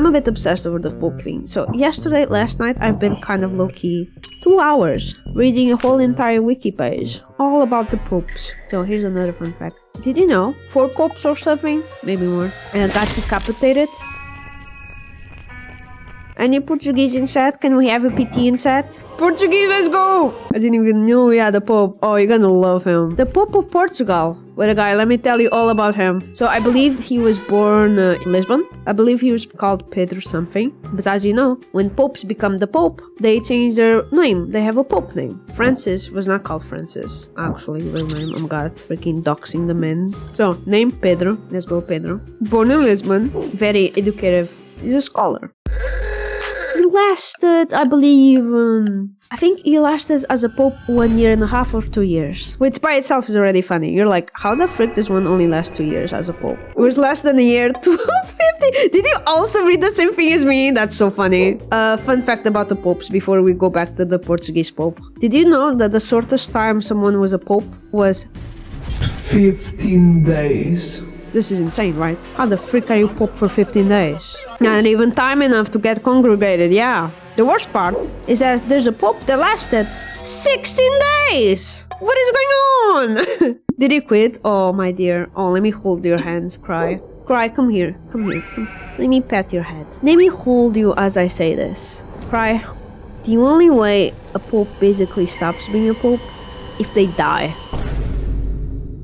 a bit obsessed over the Pope thing. So last night, I've been kind of low-key 2 hours reading a whole entire wiki page all about the popes. So here's another fun fact. Did you know 4 popes or something, maybe more, got decapitated? Any Portuguese in chat? Can we have a PT in chat? Portuguese, let's go! I didn't even know we had a Pope. Oh, you're gonna love him. The Pope of Portugal. What a guy, let me tell you all about him. So I believe he was born in Lisbon. I believe he was called Pedro something. But as you know, when popes become the Pope, they change their name. They have a Pope name. Francis was not called Francis. Actually, real name, I'm god, freaking doxing the man. So, name Pedro. Let's go Pedro. Born in Lisbon. Very educative. He's a scholar. He lasted, I believe, I think he lasted as a pope 1.5 years or 2 years. Which by itself is already funny. You're like, how the frick does one only last 2 years as a pope? It was less than a year, 250. Did you also read the same thing as me? That's so funny. Fun fact about the popes before we go back to the Portuguese pope. Did you know that the shortest time someone was a pope was 15 days? This is insane, right? How the frick are you pope for 15 days? Not even time enough to get congregated, yeah. The worst part is that there's a pope that lasted 16 days! What is going on? Did he quit? Oh, my dear. Oh, let me hold your hands, Cry. Cry, come here. Come here. Come. Let me pat your head. Let me hold you as I say this. Cry. The only way a pope basically stops being a pope, if they die.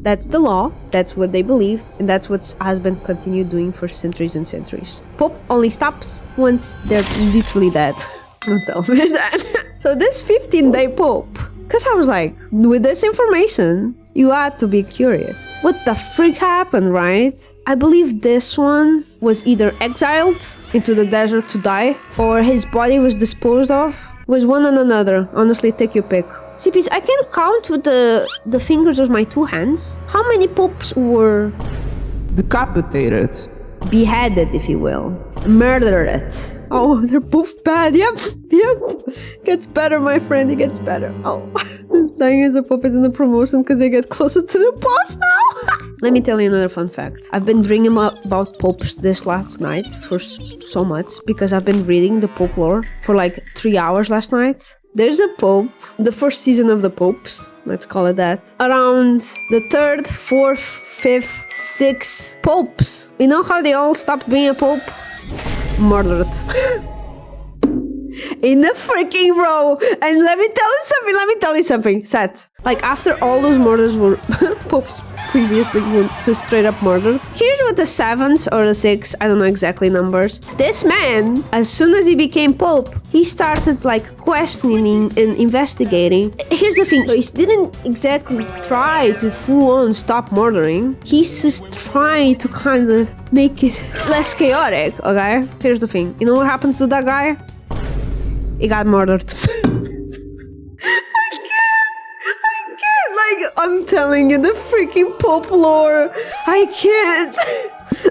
That's the law, that's what they believe, and that's what has been continued doing for centuries and centuries. Pope only stops once they're literally dead. Don't tell me that. So this 15-day Pope, because I was like, with this information, you had to be curious. What the freak happened, right? I believe this one was either exiled into the desert to die, or his body was disposed of. Was one and another. Honestly, take your pick. CPs, I can count with the fingers of my 2 hands. How many popes were Decapitated. beheaded, if you will? Murdered. Oh, they're both bad. Yep. Gets better, my friend. It gets better. Oh. Dying as a pope is in the promotion because they get closer to the boss now. Let me tell you another fun fact. I've been dreaming about popes this last night for so much because I've been reading the pope lore for like 3 hours last night. There's a pope, the first season of the popes, let's call it that, around the 3rd, 4th, 5th, 6th popes. You know how they all stopped being a pope? Murdered. In the freaking row. And let me tell you something, Seth. Like, after all those murders were popes previously were just straight up murdered. Here's what the 7th or the 6th, I don't know exactly numbers. This man, as soon as he became pope, he started like questioning and investigating. Here's the thing, he didn't exactly try to full on stop murdering. He's just trying to kind of make it less chaotic, okay? Here's the thing, you know what happens to that guy? He got murdered. I'm telling you, the freaking Pope lore. I can't.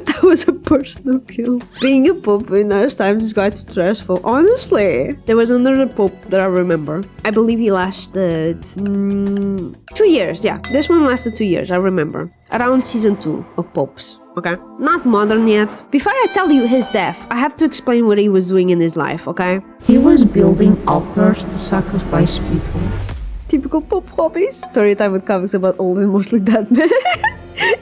That was a personal kill. Being a Pope in those times is quite stressful. Honestly. There was another Pope that I remember. I believe he lasted 2 years. Yeah, this one lasted 2 years. I remember. Around season 2 of Popes. Okay? Not modern yet. Before I tell you his death, I have to explain what he was doing in his life, okay? He was building altars to sacrifice people. Typical Pope hobbies. Story time with Kaviix about old and mostly dead men.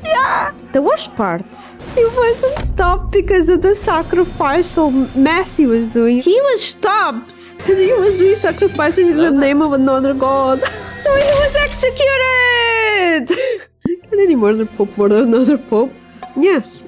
Yeah! The worst part, he wasn't stopped because of the sacrificial mess he was doing. He was stopped because he was doing sacrifices in the name of another god. So he was executed! Can any murder Pope murder another Pope? Yes.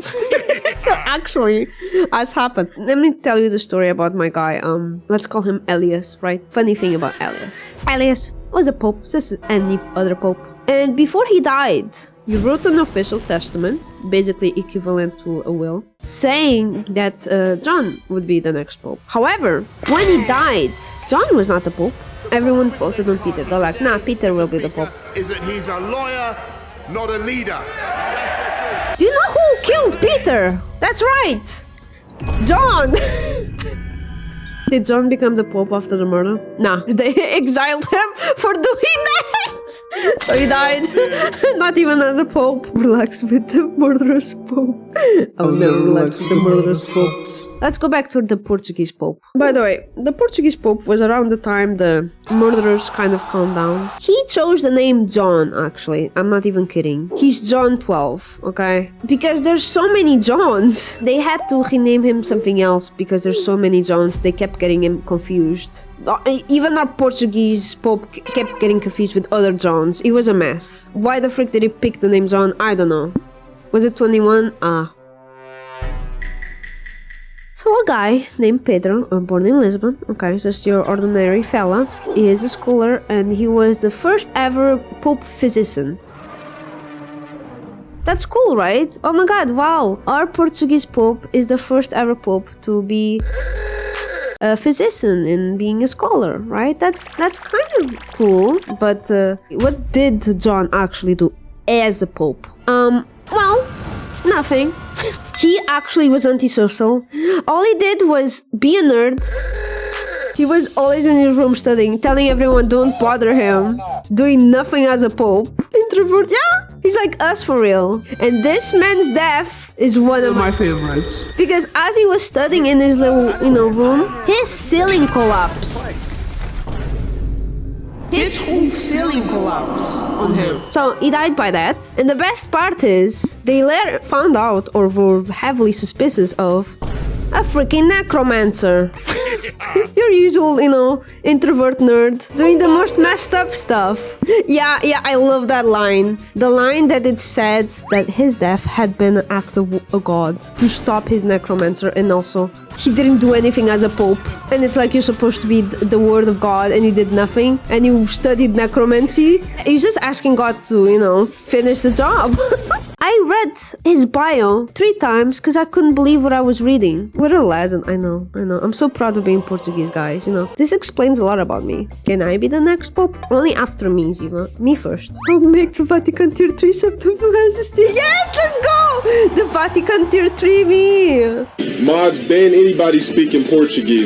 Actually, has happened. Let me tell you the story about my guy. Let's call him Elias, right? Funny thing about Elias. Elias was a pope, just as any other pope. And before he died, he wrote an official testament, basically equivalent to a will, saying that John would be the next pope. However, when he died, John was not the pope. Everyone voted on Peter. They're like, nah, Peter will be the pope. Is that he's a lawyer, not a leader. Do you know who killed Peter? That's right! John! Did John become the Pope after the murder? Nah, they exiled him for doing that! So he died, not even as a Pope. Relax with the murderous Pope. I will never relax with the murderous Popes. let's go back to the Portuguese Pope. By the way, the Portuguese Pope was around the time the murderers kind of calmed down. He chose the name John, actually. I'm not even kidding. He's John 12, okay? Because there's so many Johns. They had to rename him something else because there's so many Johns. They kept getting him confused. Even our Portuguese Pope kept getting confused with other Johns. It was a mess. Why the frick did he pick the name John? I don't know. Was it 21? So a guy named Pedro, born in Lisbon, okay, just your ordinary fella. He is a scholar and he was the first ever Pope physician. That's cool, right? Oh my god, wow. Our Portuguese Pope is the first ever Pope to be a physician and being a scholar, right? That's kind of cool. But what did John actually do as a Pope? Well, nothing. He actually was antisocial. All he did was be a nerd. He was always in his room studying, telling everyone don't bother him, doing nothing as a Pope. Introvert, yeah? He's like us for real. And this man's death is one of My favorites. because as he was studying in his little, room, his ceiling collapsed. His whole ceiling collapsed on him. So he died by that. And the best part is, they later found out, or were heavily suspicious of, a freaking necromancer. Your usual, introvert nerd doing the most messed up stuff. Yeah, I love that line. The line that it said that his death had been an act of a god to stop his necromancer, and also he didn't do anything as a pope. And it's like you're supposed to be the word of God and you did nothing and you studied necromancy. He's just asking God to, finish the job. I read his bio 3 times because I couldn't believe what I was reading. What a legend. I know. I'm so proud of being Portuguese, guys. This explains a lot about me. Can I be the next pope? Only after me, Ziva. Me first. I'll make the Vatican Tier 3 September Majesty. Yes, let's go! The Vatican Tier 3 me. Mods ban anybody speaking Portuguese.